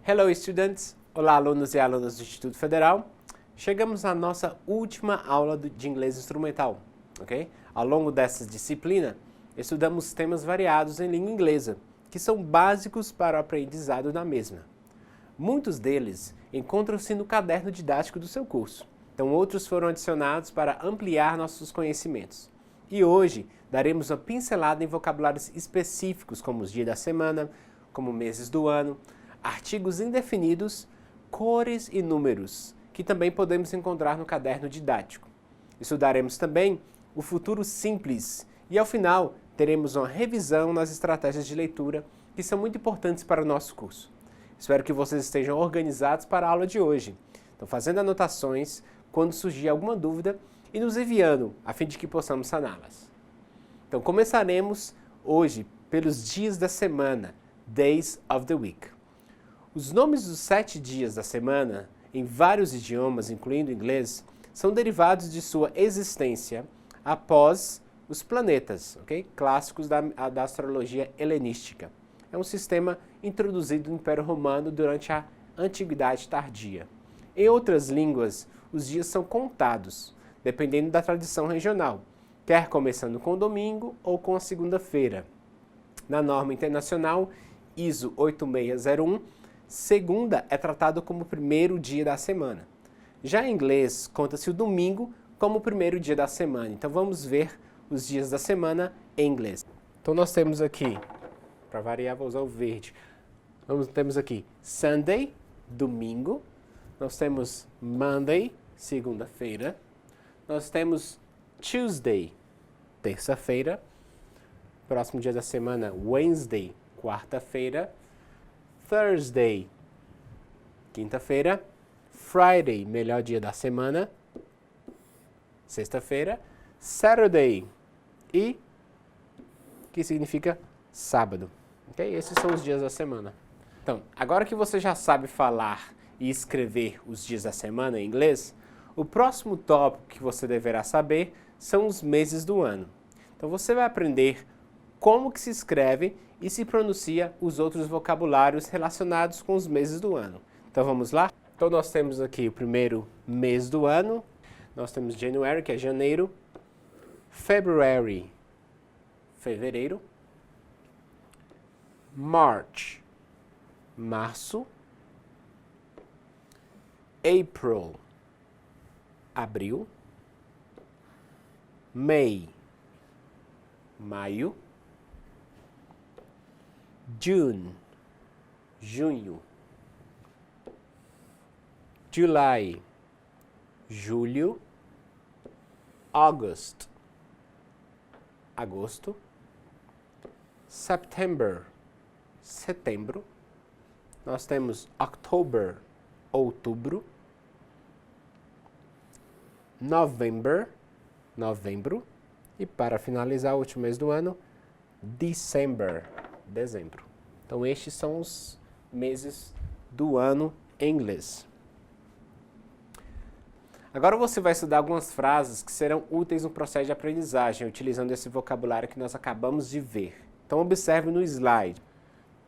Hello, students! Olá, alunos e alunas do Instituto Federal. Chegamos à nossa última aula de inglês instrumental, ok? Ao longo dessa disciplina, estudamos temas variados em língua inglesa, que são básicos para o aprendizado da mesma. Muitos deles encontram-se no caderno didático do seu curso, então outros foram adicionados para ampliar nossos conhecimentos. E hoje daremos uma pincelada em vocabulários específicos, como os dias da semana, como meses do ano, artigos indefinidos, cores e números, que também podemos encontrar no caderno didático. Estudaremos também o futuro simples e, ao final, teremos uma revisão nas estratégias de leitura que são muito importantes para o nosso curso. Espero que vocês estejam organizados para a aula de hoje. Então, fazendo anotações quando surgir alguma dúvida e nos enviando, a fim de que possamos saná-las. Então, começaremos hoje pelos dias da semana, Days of the Week. Os nomes dos 7 dias da semana, em vários idiomas, incluindo o inglês, são derivados de sua existência após os planetas, ok? Clássicos da astrologia helenística. É um sistema introduzido no Império Romano durante a Antiguidade Tardia. Em outras línguas, os dias são contados, dependendo da tradição regional, quer começando com o domingo ou com a segunda-feira. Na norma internacional ISO 8601, segunda é tratado como o primeiro dia da semana. Já em inglês, conta-se o domingo como o primeiro dia da semana. Então vamos ver os dias da semana em inglês. Então nós temos aqui, para variar vou usar o verde, temos aqui Sunday, domingo. Nós temos Monday, segunda-feira. Nós temos Tuesday, terça-feira. Próximo dia da semana, Wednesday, quarta-feira. Thursday, quinta-feira. Friday, melhor dia da semana, sexta-feira. Saturday, que significa sábado. Okay? Esses são os dias da semana. Então, agora que você já sabe falar e escrever os dias da semana em inglês, o próximo tópico que você deverá saber são os meses do ano. Então, você vai aprender como que se escreve e se pronuncia os outros vocabulários relacionados com os meses do ano. Então vamos lá? Então nós temos aqui o primeiro mês do ano. Nós temos January, que é janeiro. February, fevereiro. March, março. April, abril. May, maio. June, junho. July, julho. August, agosto. September, setembro. Nós temos October, outubro. November, novembro. E para finalizar o último mês do ano, December, dezembro. Então estes são os meses do ano em inglês. Agora você vai estudar algumas frases que serão úteis no processo de aprendizagem, utilizando esse vocabulário que nós acabamos de ver. Então observe no slide.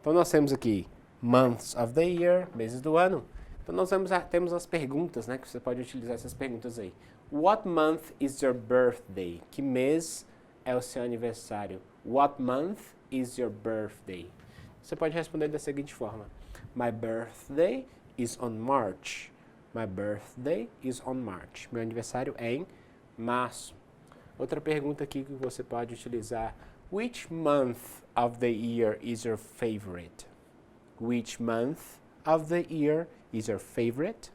Então nós temos aqui months of the year, meses do ano. Então nós temos as perguntas, né, que você pode utilizar essas perguntas aí. What month is your birthday? Que mês é o seu aniversário? What month is your birthday? Você pode responder da seguinte forma. My birthday is on March. My birthday is on March. Meu aniversário é em março. Outra pergunta aqui que você pode utilizar. Which month of the year is your favorite? Which month of the year is your favorite?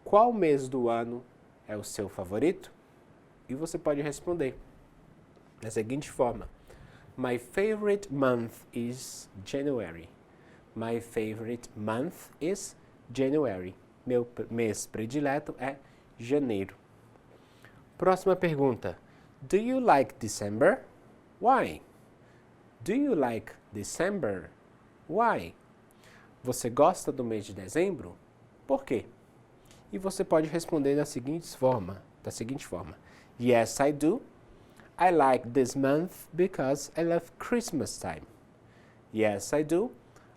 Qual mês do ano é o seu favorito? E você pode responder da seguinte forma. My favorite month is January. My favorite month is January. Meu mês predileto é janeiro. Próxima pergunta. Do you like December? Why? Do you like December? Why? Você gosta do mês de dezembro? Por quê? E você pode responder da seguinte forma. Yes, I do. I like this month because I love Christmas time. Yes, I do.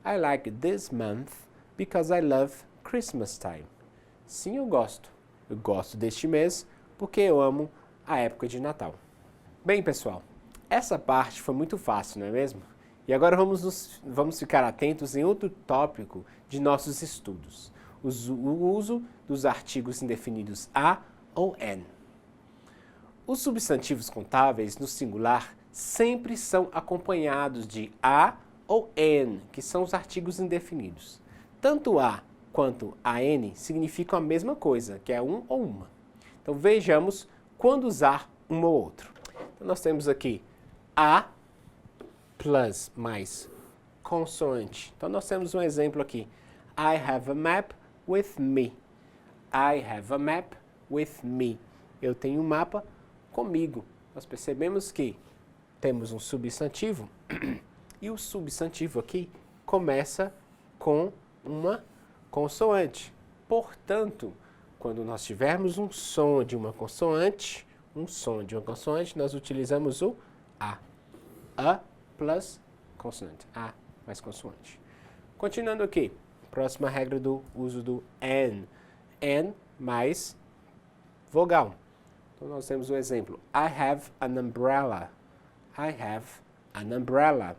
I like this month because I love Christmas time. Sim, eu gosto. Eu gosto deste mês porque eu amo a época de Natal. Bem, pessoal, essa parte foi muito fácil, não é mesmo? E agora vamos ficar atentos em outro tópico de nossos estudos, o uso dos artigos indefinidos a ou an. Os substantivos contáveis no singular sempre são acompanhados de a ou an, que são os artigos indefinidos. Tanto a quanto an significam a mesma coisa, que é um ou uma. Então vejamos quando usar um ou outro. Então nós temos aqui a plus mais consoante. Então nós temos um exemplo aqui. I have a map with me. I have a map with me. Eu tenho um mapa comigo. Nós percebemos que temos um substantivo e o substantivo aqui começa com uma consoante. Portanto, quando nós tivermos um som de uma consoante, nós utilizamos o a. A plus consoante. A mais consoante. Continuando aqui, próxima regra do uso do an. An mais vogal. Então nós temos um exemplo. I have an umbrella. I have an umbrella.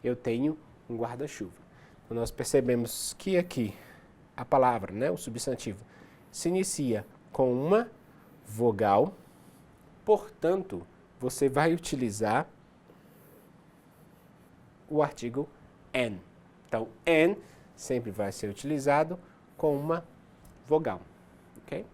Eu tenho um guarda-chuva. Então nós percebemos que aqui a palavra, né, o substantivo, se inicia com uma vogal. Portanto, você vai utilizar o artigo an. Então, an sempre vai ser utilizado com uma vogal. Okay?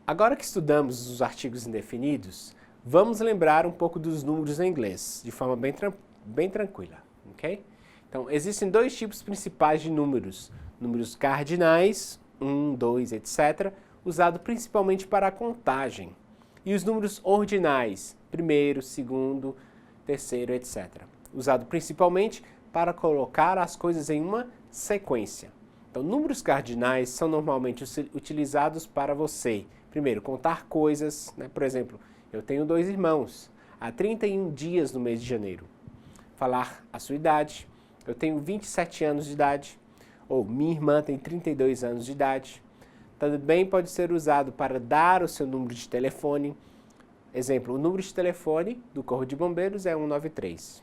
Agora que estudamos os artigos indefinidos, vamos lembrar um pouco dos números em inglês, de forma bem tranquila. Okay? Então, existem dois tipos principais de números. Números cardinais, 1, 2, etc., usado principalmente para a contagem. E os números ordinais, primeiro, segundo, terceiro, etc., usado principalmente para colocar as coisas em uma sequência. Então, números cardinais são normalmente utilizados para você, primeiro, contar coisas, né? Por exemplo, eu tenho 2 irmãos, há 31 dias no mês de janeiro. Falar a sua idade, eu tenho 27 anos de idade, ou minha irmã tem 32 anos de idade. Também pode ser usado para dar o seu número de telefone. Exemplo, o número de telefone do Corpo de Bombeiros é 193.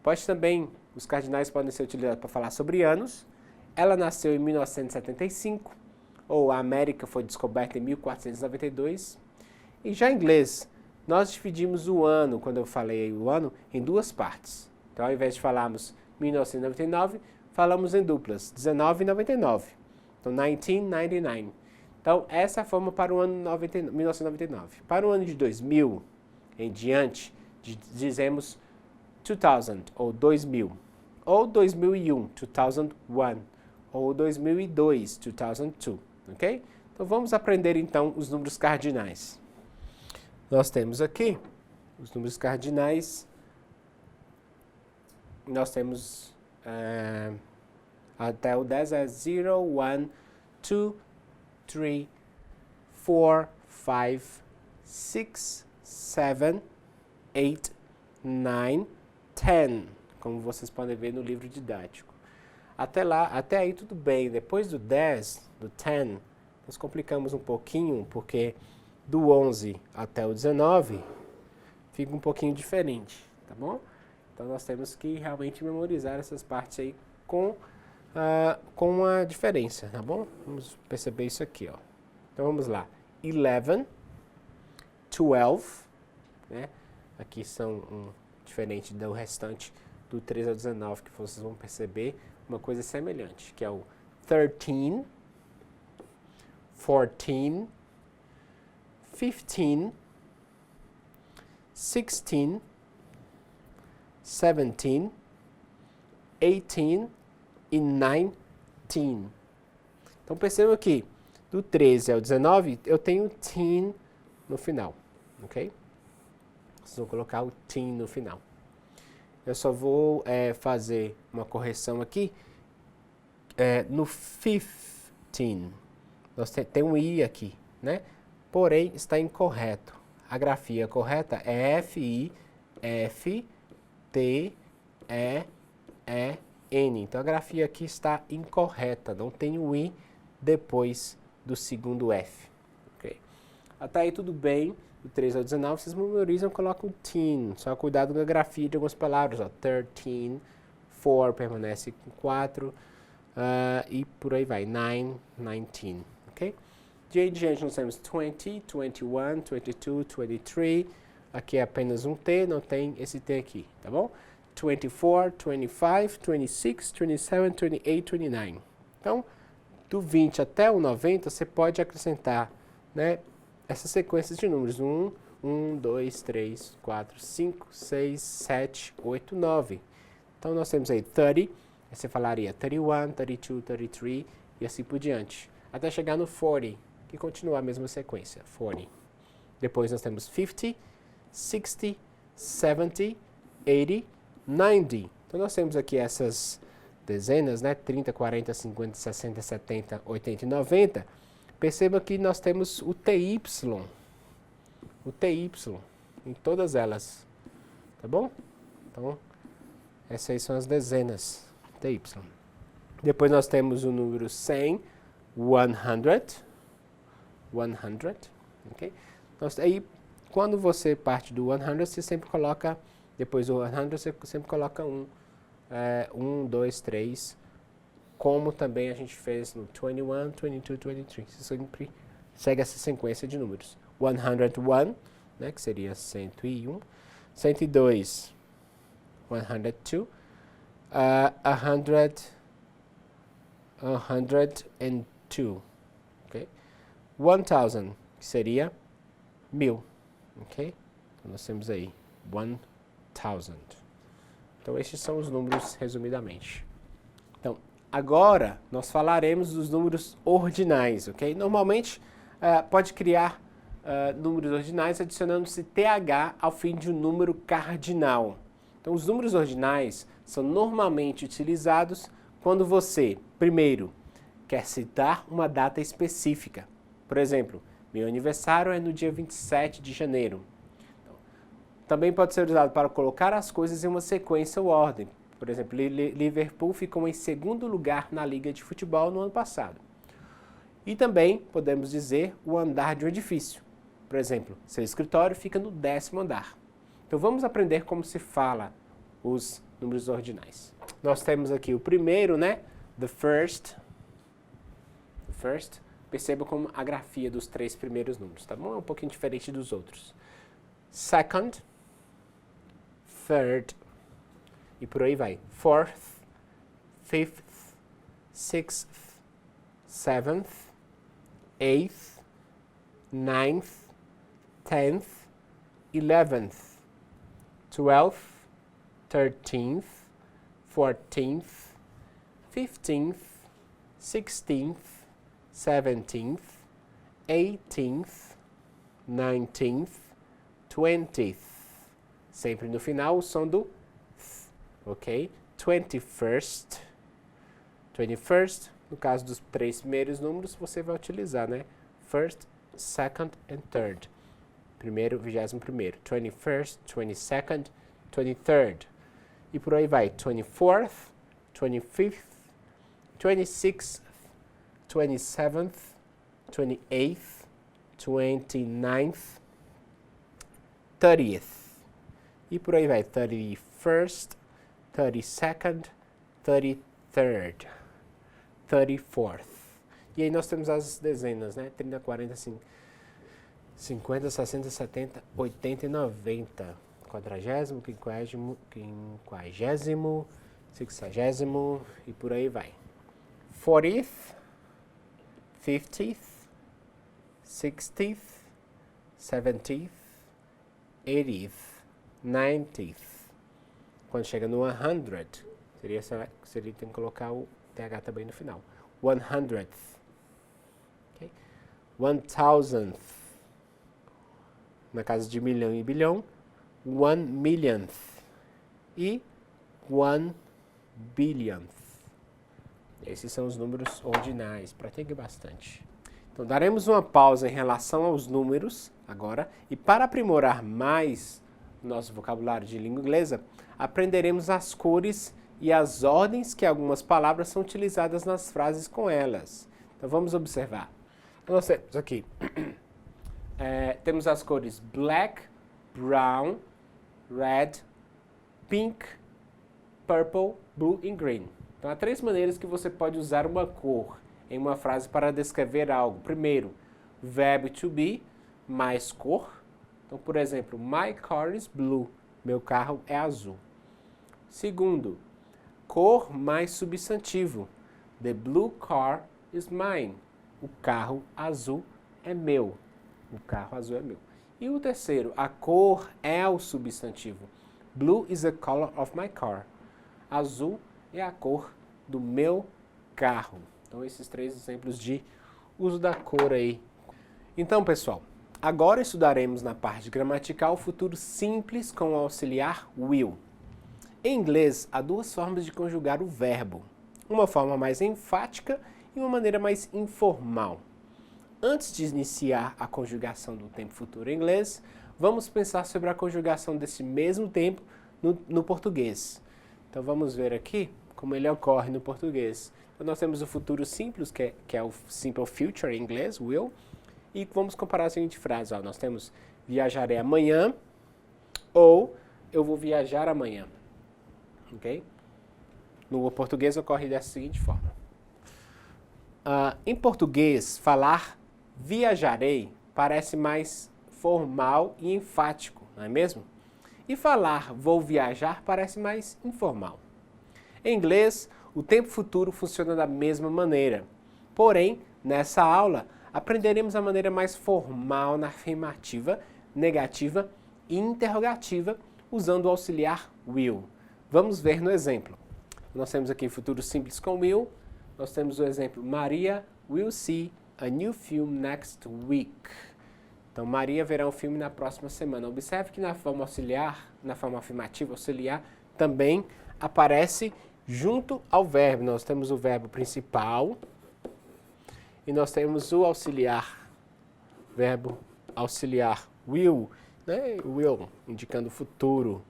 Pode também, os cardinais podem ser utilizados para falar sobre anos. Ela nasceu em 1975, ou a América foi descoberta em 1492. E já em inglês, nós dividimos o ano, quando eu falei o ano, em duas partes. Então, ao invés de falarmos 1999, falamos em duplas, 19 e 99. Então, 1999. Então, essa é a forma para o ano 1999. Para o ano de 2000 em diante, dizemos 2000 ou 2000. Ou 2001, 2001. Ou 2002, 2002. Ok? Então, vamos aprender então os números cardinais. Nós temos aqui os números cardinais. Nós temos até o 10 é 0, 1, 2, 3, 4, 5, 6, 7, 8, 9, 10, como vocês podem ver no livro didático. Até aí tudo bem. Depois do 10, do 10, nós complicamos um pouquinho, porque do 11 até o 19 fica um pouquinho diferente, tá bom? Então nós temos que realmente memorizar essas partes aí com uma diferença, tá bom? Vamos perceber isso aqui, ó. Então vamos lá. 11, 12, né? Aqui são diferente do restante do 13 ao 19, que vocês vão perceber uma coisa semelhante, que é o 13, 14, 15, 16, 17, 18 e 19. Então percebam que do 13 ao 19 eu tenho teen no final, ok? Vocês vão colocar o teen no final. Eu só vou fazer uma correção aqui. No 15, tem um i aqui, né? Porém, está incorreto. A grafia correta é F-I-F-T-E-E-N. N. Então a grafia aqui está incorreta, não tem o I depois do segundo F. Okay? Até aí tudo bem, do 3 ao 19 vocês memorizam, colocam o teen, só cuidado com a grafia de algumas palavras, ó, 13, 4 permanece com 4, e por aí vai, 9, 19, ok? De aí em diante nós temos 20, 21, 22, 23, aqui é apenas um T, não tem esse T aqui, tá bom? 24, 25, 26, 27, 28, 29. Então, do 20 até o 90, você pode acrescentar, né, essas sequências de números. 1, 2, 3, 4, 5, 6, 7, 8, 9. Então, nós temos aí 30, aí você falaria 31, 32, 33 e assim por diante. Até chegar no 40, que continua a mesma sequência, 40. Depois nós temos 50, 60, 70, 80, 90. Então nós temos aqui essas dezenas, né? 30, 40, 50, 60, 70, 80 e 90. Perceba que nós temos o TY em todas elas, tá bom? Então, essas aí são as dezenas, TY. Depois nós temos o número 100, 100, ok? Então, aí, quando você parte do 100, você sempre coloca, depois do 100, você sempre coloca 1, 2, 3, como também a gente fez no 21, 22, 23. Você sempre segue essa sequência de números. 101, né, que seria 101. 102, 102. 102. Ok? 1000, que seria 1000. Ok? Então nós temos aí 1000. Então esses são os números resumidamente. Então, agora nós falaremos dos números ordinais, ok? Normalmente pode criar números ordinais adicionando-se TH ao fim de um número cardinal. Então os números ordinais são normalmente utilizados quando você, primeiro, quer citar uma data específica. Por exemplo, meu aniversário é no dia 27 de janeiro. Também pode ser usado para colocar as coisas em uma sequência ou ordem. Por exemplo, Liverpool ficou em segundo lugar na Liga de Futebol no ano passado. E também podemos dizer o andar de um edifício. Por exemplo, seu escritório fica no 10º andar. Então vamos aprender como se fala os números ordinais. Nós temos aqui o primeiro, né? The first. Perceba como a grafia dos 3 primeiros números, tá bom? É um pouquinho diferente dos outros. Second. Third, e por aí vai. Fourth, fifth, sixth, seventh, eighth, ninth, 10th, 11th, 12th, 13th, 14th, 15th, 16th, 17th, 18th, 19th, 20th. Sempre no final o som do th, ok? 21st. 21st, no caso dos 3 primeiros números, você vai utilizar, né? First, second and third. Primeiro, 21º. 21st, 22nd, 23rd. E por aí vai. 24th, 25th, 26th, 27th, 28th, 29th, 30th. E por aí vai, 31st, 32nd, 33rd, 34th. E aí nós temos as dezenas, né? 30, 40, 50, 60, 70, 80 e 90. 40º, 50º, 50º, 60º e por aí vai. 40th, 50th, 60th, 70th, 80th. 90th. Quando chega no 100, seria tem que colocar o TH também no final. 100th. Okay? 1000th. Na casa de milhão e bilhão, 1 millionth. E 1 billionth. Esses são os números ordinais. Pratique bastante. Então, daremos uma pausa em relação aos números agora. E para aprimorar mais nosso vocabulário de língua inglesa, aprenderemos as cores e as ordens que algumas palavras são utilizadas nas frases com elas. Então vamos observar. Então, nós temos aqui, temos as cores black, brown, red, pink, purple, blue e green. Então há 3 maneiras que você pode usar uma cor em uma frase para descrever algo. Primeiro, verbo to be mais cor. Então, por exemplo, my car is blue. Meu carro é azul. Segundo, cor mais substantivo. The blue car is mine. O carro azul é meu. O carro azul é meu. E o terceiro, a cor é o substantivo. Blue is the color of my car. Azul é a cor do meu carro. Então, esses 3 exemplos de uso da cor aí. Então, pessoal, agora estudaremos na parte gramatical o futuro simples com o auxiliar will. Em inglês, há 2 formas de conjugar o verbo. Uma forma mais enfática e uma maneira mais informal. Antes de iniciar a conjugação do tempo futuro em inglês, vamos pensar sobre a conjugação desse mesmo tempo no português. Então vamos ver aqui como ele ocorre no português. Então nós temos o futuro simples, que é o simple future em inglês, will, e vamos comparar a seguinte frase. Ó, nós temos viajarei amanhã ou eu vou viajar amanhã. Ok? No português ocorre dessa seguinte forma. Em português, falar viajarei parece mais formal e enfático, não é mesmo? E falar vou viajar parece mais informal. Em inglês, o tempo futuro funciona da mesma maneira. Porém, nessa aula, aprenderemos a maneira mais formal na afirmativa, negativa e interrogativa, usando o auxiliar will. Vamos ver no exemplo. Nós temos aqui futuro simples com will. Nós temos o exemplo, Maria will see a new film next week. Então, Maria verá um filme na próxima semana. Observe que na forma auxiliar, na forma afirmativa auxiliar, também aparece junto ao verbo. Nós temos o verbo principal e nós temos o auxiliar, verbo auxiliar will, né? Will, indicando o futuro.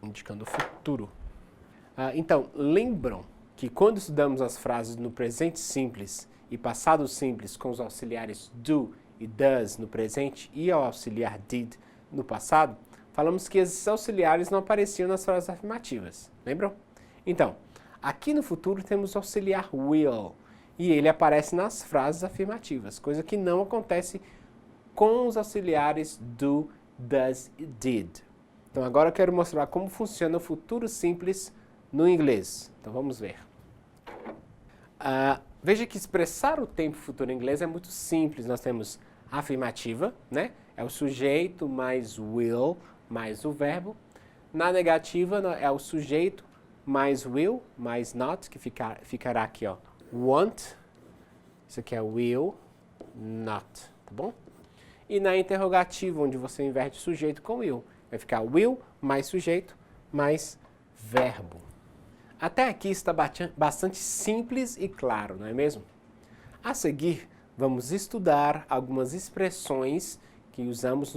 Indicando o futuro. Então, lembram que quando estudamos as frases no presente simples e passado simples com os auxiliares do e does no presente e o auxiliar did no passado, falamos que esses auxiliares não apareciam nas frases afirmativas. Lembram? Então, aqui no futuro temos o auxiliar will e ele aparece nas frases afirmativas, coisa que não acontece com os auxiliares do, does e did. Então agora eu quero mostrar como funciona o futuro simples no inglês. Então vamos ver. Veja que expressar o tempo futuro em inglês é muito simples. Nós temos a afirmativa, né? É o sujeito mais will mais o verbo. Na negativa é o sujeito mais will mais not, que ficará aqui, ó. Want, isso aqui é will, not, tá bom? E na interrogativa, onde você inverte o sujeito com will, vai ficar will mais sujeito mais verbo. Até aqui está bastante simples e claro, não é mesmo? A seguir, vamos estudar algumas expressões que usamos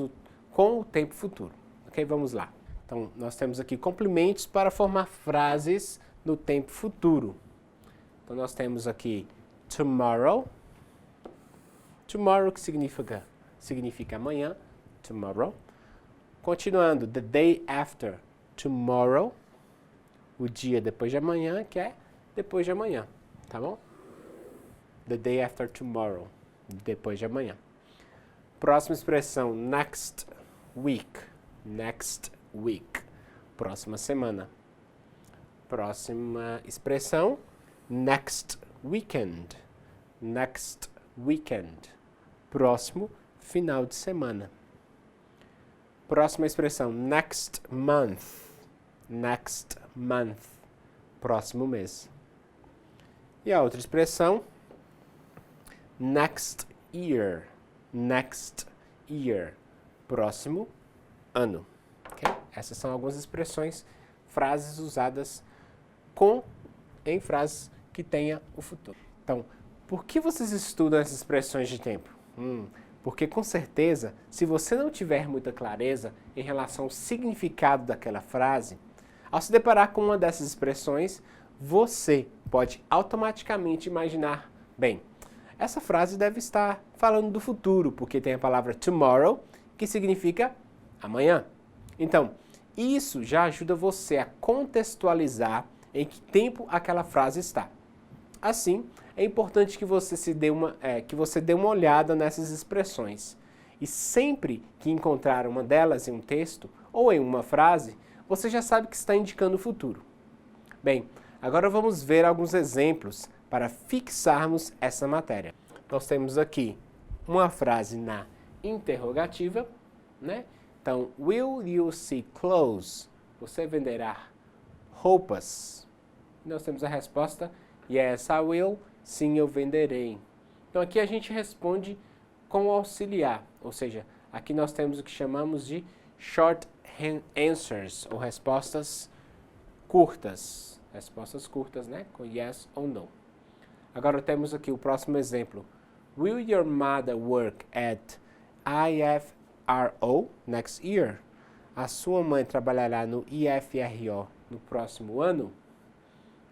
com o tempo futuro. Ok? Vamos lá. Então, nós temos aqui complementos para formar frases no tempo futuro. Então, nós temos aqui tomorrow. Tomorrow, que significa amanhã. Tomorrow. Continuando, the day after tomorrow. O dia depois de amanhã, que é depois de amanhã, tá bom? The day after tomorrow, depois de amanhã. Próxima expressão, next week. Next week, próxima semana. Próxima expressão, next weekend. Next weekend, próximo final de semana. Próxima expressão, next month. Next month, próximo mês. E a outra expressão, next year. Next year, próximo ano. Okay? Essas são algumas expressões, frases usadas em frases que tenha o futuro. Então, por que vocês estudam essas expressões de tempo? Porque com certeza, se você não tiver muita clareza em relação ao significado daquela frase, Ao se deparar com uma dessas expressões, você pode automaticamente imaginar, bem, essa frase deve estar falando do futuro, porque tem a palavra tomorrow, que significa amanhã. Então, isso já ajuda você a contextualizar em que tempo aquela frase está. Assim, é importante que você dê uma olhada nessas expressões. E sempre que encontrar uma delas em um texto ou em uma frase, você já sabe que está indicando o futuro. Bem, agora vamos ver alguns exemplos para fixarmos essa matéria. Nós temos aqui uma frase na interrogativa, né? Então, will you see clothes? Você venderá roupas? Nós temos a resposta, yes, I will. Sim, eu venderei. Então, aqui a gente responde com o auxiliar, ou seja, aqui nós temos o que chamamos de short answers, ou respostas curtas. Respostas curtas, né? Com yes ou no. Agora temos aqui o próximo exemplo. Will your mother work at IFRO next year? A sua mãe trabalhará no IFRO no próximo ano?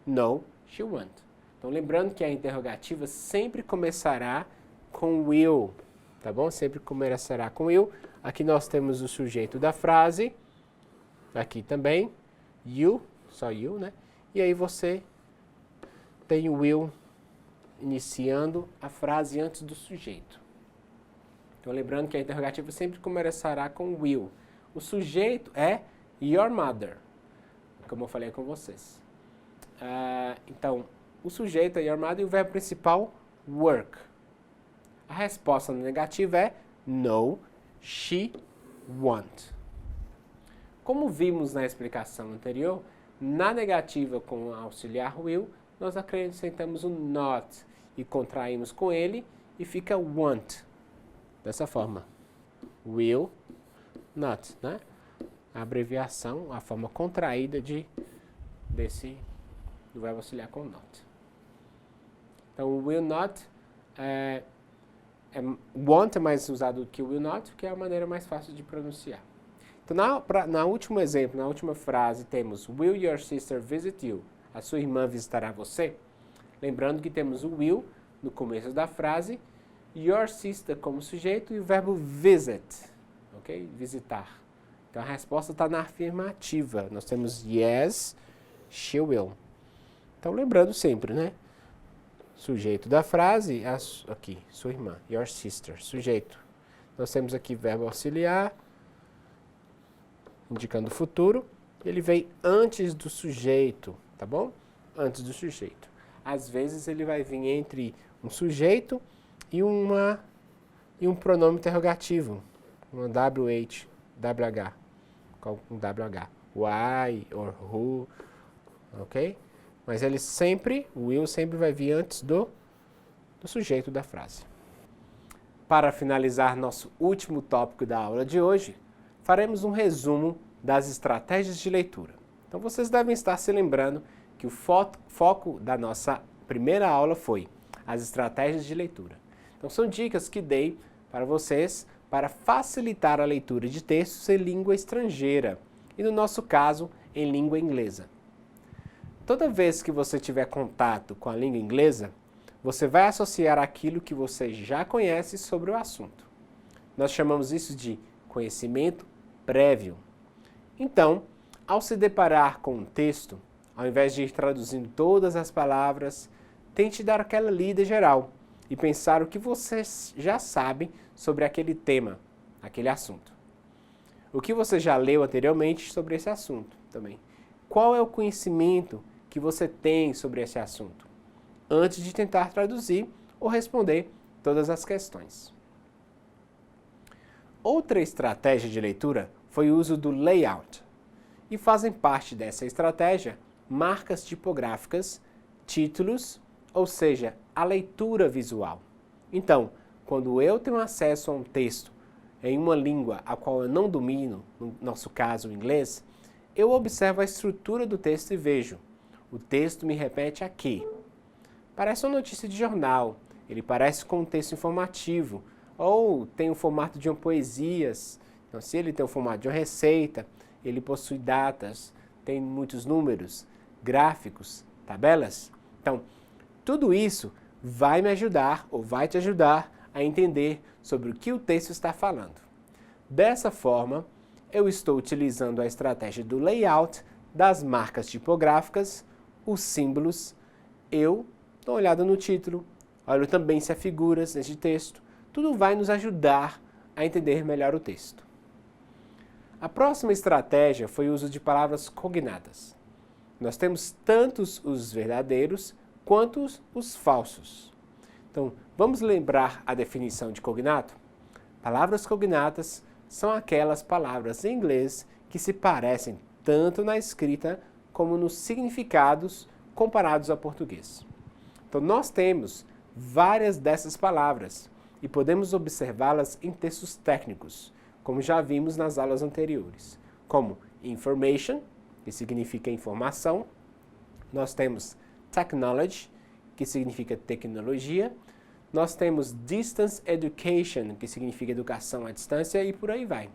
No, she won't. Então, lembrando que a interrogativa sempre começará com will, tá bom? Sempre começará com will. Aqui nós temos o sujeito da frase, aqui também, you, só you, né? E aí você tem o will iniciando a frase antes do sujeito. Então, lembrando que a interrogativa sempre começará com will. O sujeito é your mother, como eu falei com vocês. Então, o sujeito é your mother e o verbo principal, work. A resposta negativa é no, she won't. Como vimos na explicação anterior, na negativa com o auxiliar will, nós acrescentamos o not e contraímos com ele e fica want. Dessa forma. Will, not, né? A abreviação, a forma contraída do verbo auxiliar com not. Então, will not, want é mais usado que will not, porque é a maneira mais fácil de pronunciar. Então, na último exemplo, na última frase, temos will your sister visit you? A sua irmã visitará você? Lembrando que temos o will no começo da frase, your sister como sujeito e o verbo visit, ok? Visitar. Então, a resposta está na afirmativa. Nós temos yes, she will. Então, lembrando sempre, né? Sujeito da frase, aqui, sua irmã, your sister, sujeito. Nós temos aqui verbo auxiliar, indicando o futuro. Ele vem antes do sujeito, tá bom? Antes do sujeito. Às vezes ele vai vir entre um sujeito e um pronome interrogativo, uma WH, com um WH, why or who, ok? Mas ele sempre, o will sempre vai vir antes do sujeito da frase. Para finalizar nosso último tópico da aula de hoje, faremos um resumo das estratégias de leitura. Então vocês devem estar se lembrando que o foco da nossa primeira aula foi as estratégias de leitura. Então são dicas que dei para vocês para facilitar a leitura de textos em língua estrangeira e, no nosso caso, em língua inglesa. Toda vez que você tiver contato com a língua inglesa, você vai associar aquilo que você já conhece sobre o assunto. Nós chamamos isso de conhecimento prévio. Então, ao se deparar com um texto, ao invés de ir traduzindo todas as palavras, tente dar aquela lida geral e pensar o que você já sabe sobre aquele tema, aquele assunto. O que você já leu anteriormente sobre esse assunto também. Qual é o conhecimento que você tem sobre esse assunto, antes de tentar traduzir ou responder todas as questões. Outra estratégia de leitura foi o uso do layout, e fazem parte dessa estratégia marcas tipográficas, títulos, ou seja, a leitura visual. Então, quando eu tenho acesso a um texto em uma língua a qual eu não domino, no nosso caso o inglês, eu observo a estrutura do texto e vejo. O texto me repete aqui. Parece uma notícia de jornal, ele parece com um texto informativo, ou tem o formato de uma poesia. Então, se ele tem o formato de uma receita, ele possui datas, tem muitos números, gráficos, tabelas. Então, tudo isso vai me ajudar ou vai te ajudar a entender sobre o que o texto está falando. Dessa forma, eu estou utilizando a estratégia do layout, das marcas tipográficas, os símbolos. Eu dou uma olhada no título, olho também se há figuras neste texto. Tudo vai nos ajudar a entender melhor o texto. A próxima estratégia foi o uso de palavras cognatas. Nós temos tantos os verdadeiros quanto os falsos. Então, vamos lembrar a definição de cognato? Palavras cognatas são aquelas palavras em inglês que se parecem tanto na escrita como nos significados comparados ao português. Então, nós temos várias dessas palavras e podemos observá-las em textos técnicos, como já vimos nas aulas anteriores, como information, que significa informação. Nós temos technology, que significa tecnologia. Nós temos distance education, que significa educação à distância, e por aí vai.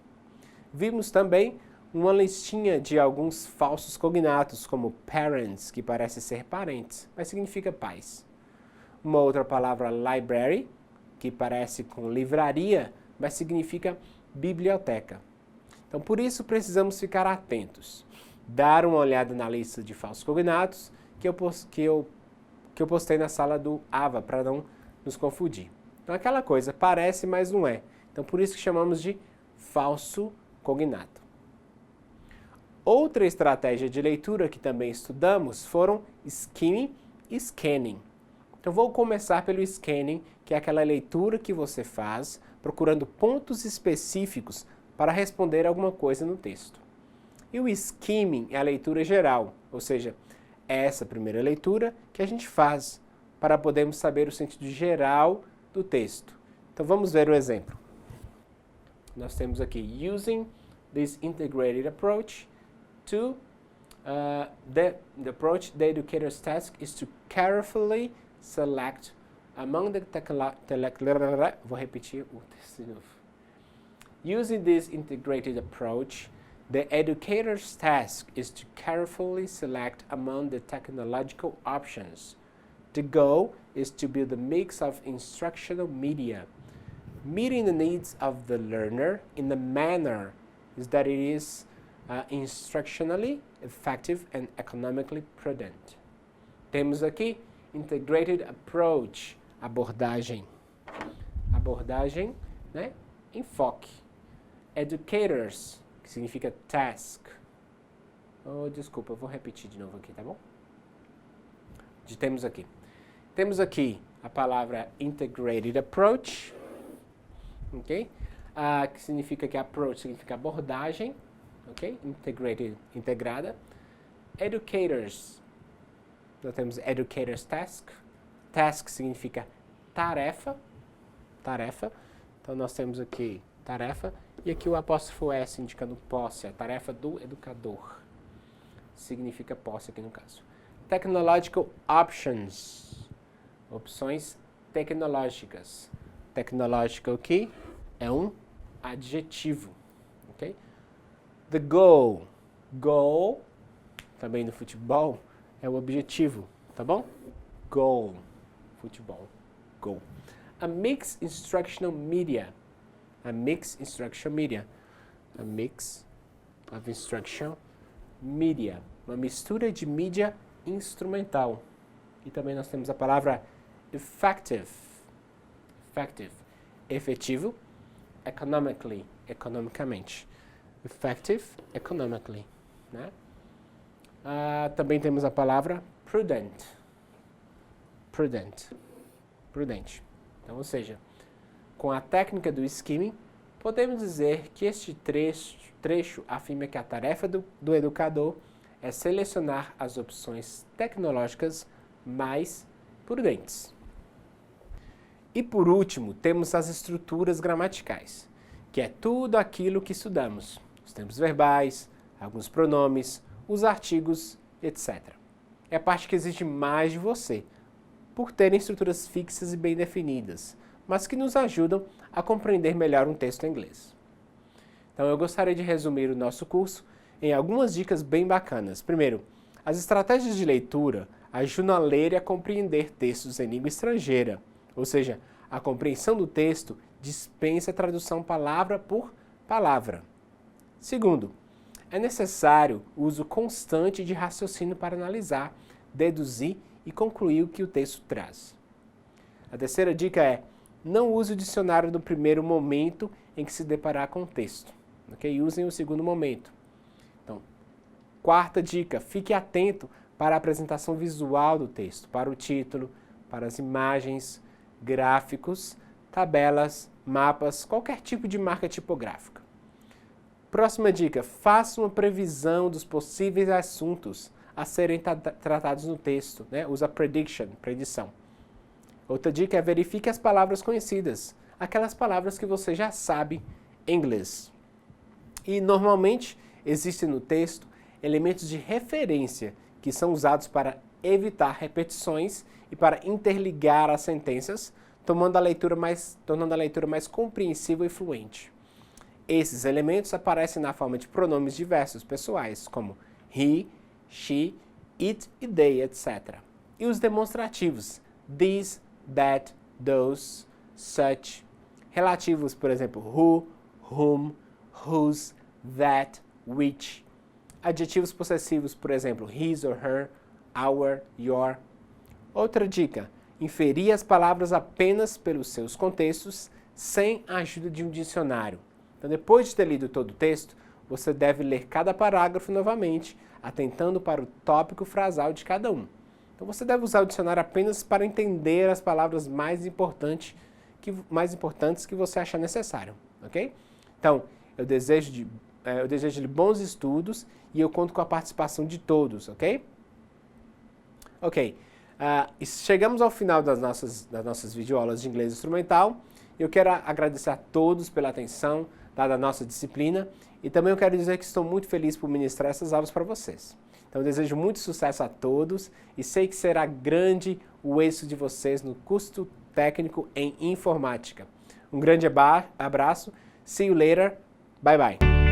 Vimos também uma listinha de alguns falsos cognatos, como parents, que parece ser parentes, mas significa pais. Uma outra palavra, library, que parece com livraria, mas significa biblioteca. Então, por isso, precisamos ficar atentos. Dar uma olhada na lista de falsos cognatos que eu postei na sala do AVA, para não nos confundir. Então, aquela coisa, parece, mas não é. Então, por isso que chamamos de falso cognato. Outra estratégia de leitura que também estudamos foram skimming e scanning. Então, vou começar pelo scanning, que é aquela leitura que você faz procurando pontos específicos para responder alguma coisa no texto. E o skimming é a leitura geral, ou seja, é essa primeira leitura que a gente faz para podermos saber o sentido geral do texto. Então vamos ver o exemplo. Nós temos aqui, using this integrated approach to the approach, the educator's task is to carefully select among the vou repetir o texto de novo. Using this integrated approach, the educator's task is to carefully select among the technological options. The goal is to build a mix of instructional media, meeting the needs of the learner in a manner that it is instructionally effective and economically prudent. Temos aqui integrated approach, abordagem, né? Enfoque. Educators, que significa task. Desculpa, eu vou repetir de novo aqui, tá bom? Temos aqui a palavra integrated approach, ok? Que significa que approach significa abordagem, ok? Integrated, integrada. Educators, nós temos educator's task. Task significa tarefa. Então nós temos aqui tarefa e aqui o apóstrofo S indicando posse, a tarefa do educador. Significa posse aqui no caso. Technological options, opções tecnológicas. Technological aqui é um adjetivo, ok? The goal, também no futebol, é o objetivo, tá bom? Goal, futebol, goal. A mixed instructional media, a mix of instructional media, uma mistura de mídia instrumental. E também nós temos a palavra effective, efetivo, economicamente, effective, economically, né? Também temos a palavra prudente. Então, ou seja, com a técnica do skimming, podemos dizer que este trecho afirma que a tarefa do educador é selecionar as opções tecnológicas mais prudentes. E por último, temos as estruturas gramaticais, que é tudo aquilo que estudamos. Os tempos verbais, alguns pronomes, os artigos, etc. É a parte que exige mais de você, por terem estruturas fixas e bem definidas, mas que nos ajudam a compreender melhor um texto em inglês. Então eu gostaria de resumir o nosso curso em algumas dicas bem bacanas. Primeiro, as estratégias de leitura ajudam a ler e a compreender textos em língua estrangeira, ou seja, a compreensão do texto dispensa a tradução palavra por palavra. Segundo, é necessário o uso constante de raciocínio para analisar, deduzir e concluir o que o texto traz. A terceira dica é: não use o dicionário no primeiro momento em que se deparar com o texto. Okay? Usem o segundo momento. Então, quarta dica: fique atento para a apresentação visual do texto, para o título, para as imagens, gráficos, tabelas, mapas, qualquer tipo de marca tipográfica. Próxima dica: faça uma previsão dos possíveis assuntos a serem tratados no texto. Usa predição. Outra dica é: verifique as palavras conhecidas, aquelas palavras que você já sabe em inglês. E normalmente existem no texto elementos de referência que são usados para evitar repetições e para interligar as sentenças, tornando a leitura mais compreensível e fluente. Esses elementos aparecem na forma de pronomes diversos pessoais, como he, she, it e they, etc. E os demonstrativos, these, that, those, such, relativos, por exemplo, who, whom, whose, that, which. Adjetivos possessivos, por exemplo, his or her, our, your. Outra dica: inferir as palavras apenas pelos seus contextos, sem a ajuda de um dicionário. Então, depois de ter lido todo o texto, você deve ler cada parágrafo novamente, atentando para o tópico frasal de cada um. Então, você deve usar o dicionário apenas para entender as palavras mais importantes que você achar necessário, ok? Então, eu desejo-lhe bons estudos e eu conto com a participação de todos, ok? Ok, chegamos ao final das nossas videoaulas de inglês instrumental. Eu quero agradecer a todos pela atenção dada a nossa disciplina e também eu quero dizer que estou muito feliz por ministrar essas aulas para vocês. Então eu desejo muito sucesso a todos e sei que será grande o êxito de vocês no curso técnico em informática. Um grande abraço, see you later, bye bye.